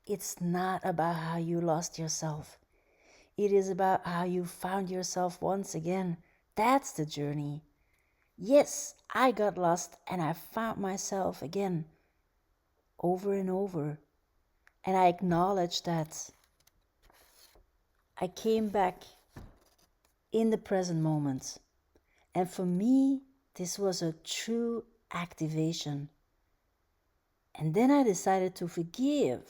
it's not about how you lost yourself. It is about how you found yourself once again. That's the journey. Yes, I got lost and I found myself again, over and over. And I acknowledge that I came back in the present moment. And for me, this was a true activation. And then I decided to forgive,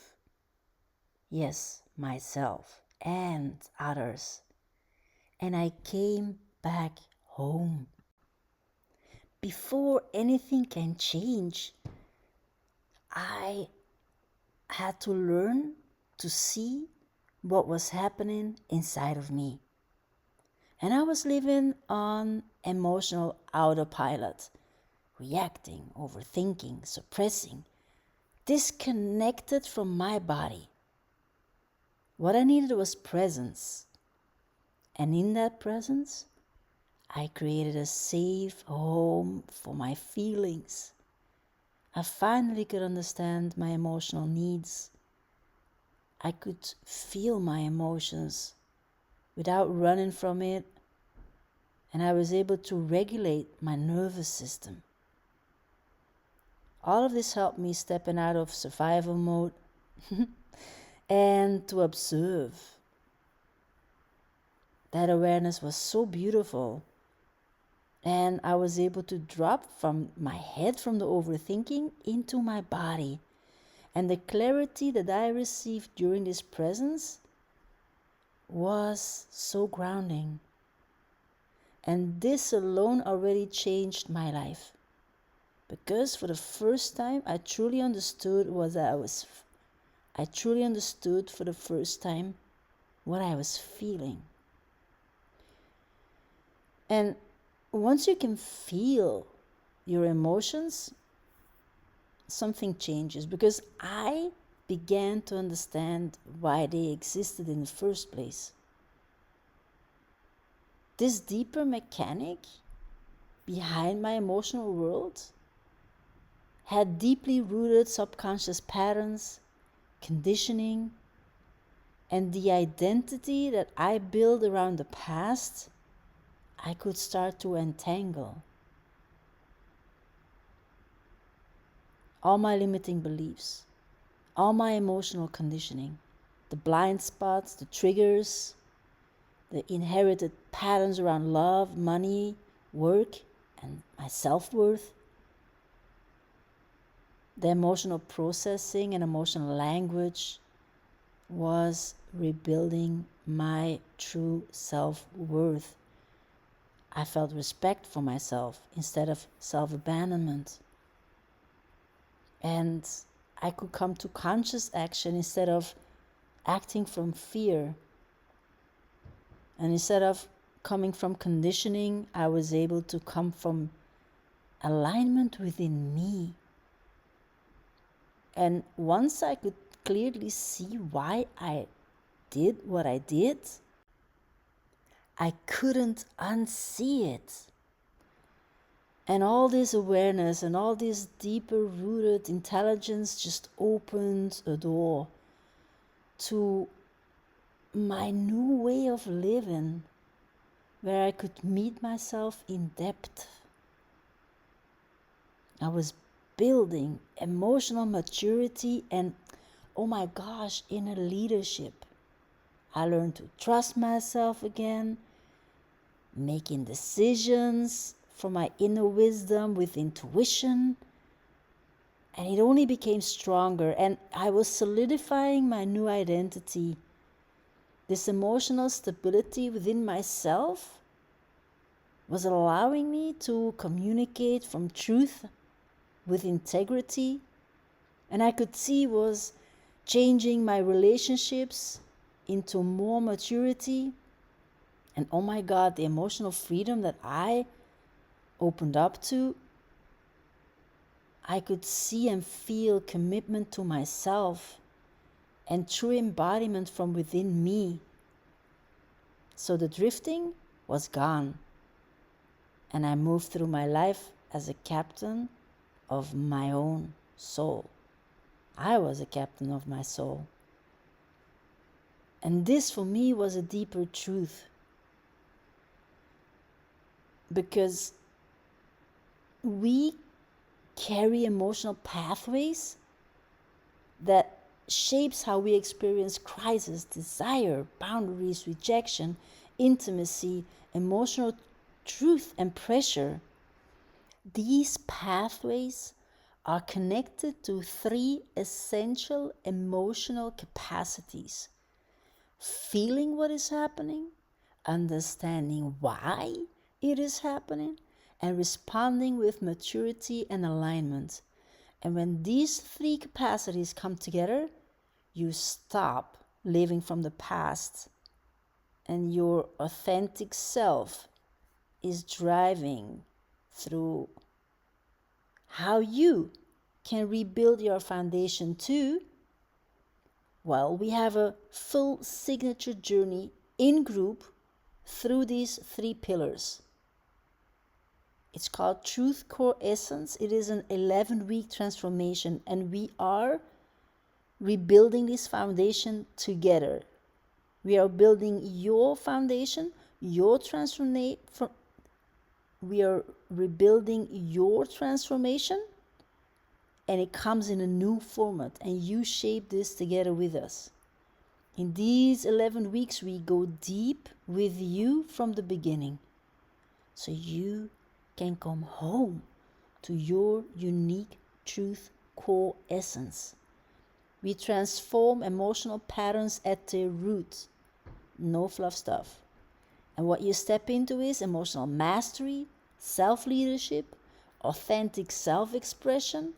yes, myself and others. And I came back home. Before anything can change, I had to learn to see what was happening inside of me. And I was living on emotional autopilot, reacting, overthinking, suppressing, disconnected from my body. What I needed was presence. And in that presence, I created a safe home for my feelings. I finally could understand my emotional needs. I could feel my emotions without running from it, and I was able to regulate my nervous system. All of this helped me stepping out of survival mode and to observe. That awareness was so beautiful, and I was able to drop from my head from the overthinking into my body. And the clarity that I received during this presence was so grounding. And this alone already changed my life. Because for the first time, I truly understood for the first time what I was feeling. And once you can feel your emotions, something changes, because I began to understand why they existed in the first place. This deeper mechanic behind my emotional world had deeply rooted subconscious patterns, conditioning, and the identity that I built around the past, I could start to untangle. All my limiting beliefs, all my emotional conditioning, the blind spots, the triggers, the inherited patterns around love, money, work, and my self-worth, the emotional processing and emotional language was rebuilding my true self-worth. I felt respect for myself instead of self-abandonment. And I could come to conscious action instead of acting from fear. And instead of coming from conditioning, I was able to come from alignment within me. And once I could clearly see why I did what I did, I couldn't unsee it. And all this awareness and all this deeper rooted intelligence just opened a door to my new way of living, where I could meet myself in depth. I was building emotional maturity and, oh my gosh, inner leadership. I learned to trust myself again, making decisions from my inner wisdom with intuition. And it only became stronger, and I was solidifying my new identity. This emotional stability within myself was allowing me to communicate from truth with integrity, and I could see was changing my relationships into more maturity. And oh my God, the emotional freedom that I opened up to, I could see and feel commitment to myself and true embodiment from within me. So the drifting was gone, and I moved through my life as a captain of my own soul. I was a captain of my soul. And this for me was a deeper truth, because we carry emotional pathways that shapes how we experience crisis, desire, boundaries, rejection, intimacy, emotional truth, and pressure. These pathways are connected to 3 essential emotional capacities: feeling what is happening, understanding why it is happening, and responding with maturity and alignment. And when these 3 capacities come together, you stop living from the past, and your authentic self is driving through how you can rebuild your foundation too. Well, we have a full signature journey in group through these 3 pillars. It's called Truth Core Essence. It is an 11-week transformation, and we are rebuilding this foundation together. We are building your foundation, your transformation. We are rebuilding your transformation, and it comes in a new format, and you shape this together with us. In these 11 weeks, we go deep with you from the beginning, so you can come home to your unique truth core essence. We transform emotional patterns at their root. No fluff stuff. And what you step into is emotional mastery, self-leadership, authentic self-expression,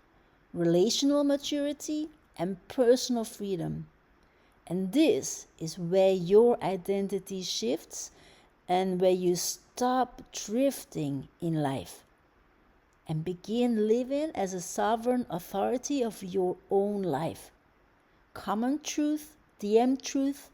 relational maturity, and personal freedom. And this is where your identity shifts and where you stop drifting in life and begin living as a sovereign authority of your own life. Common truth, DM truth,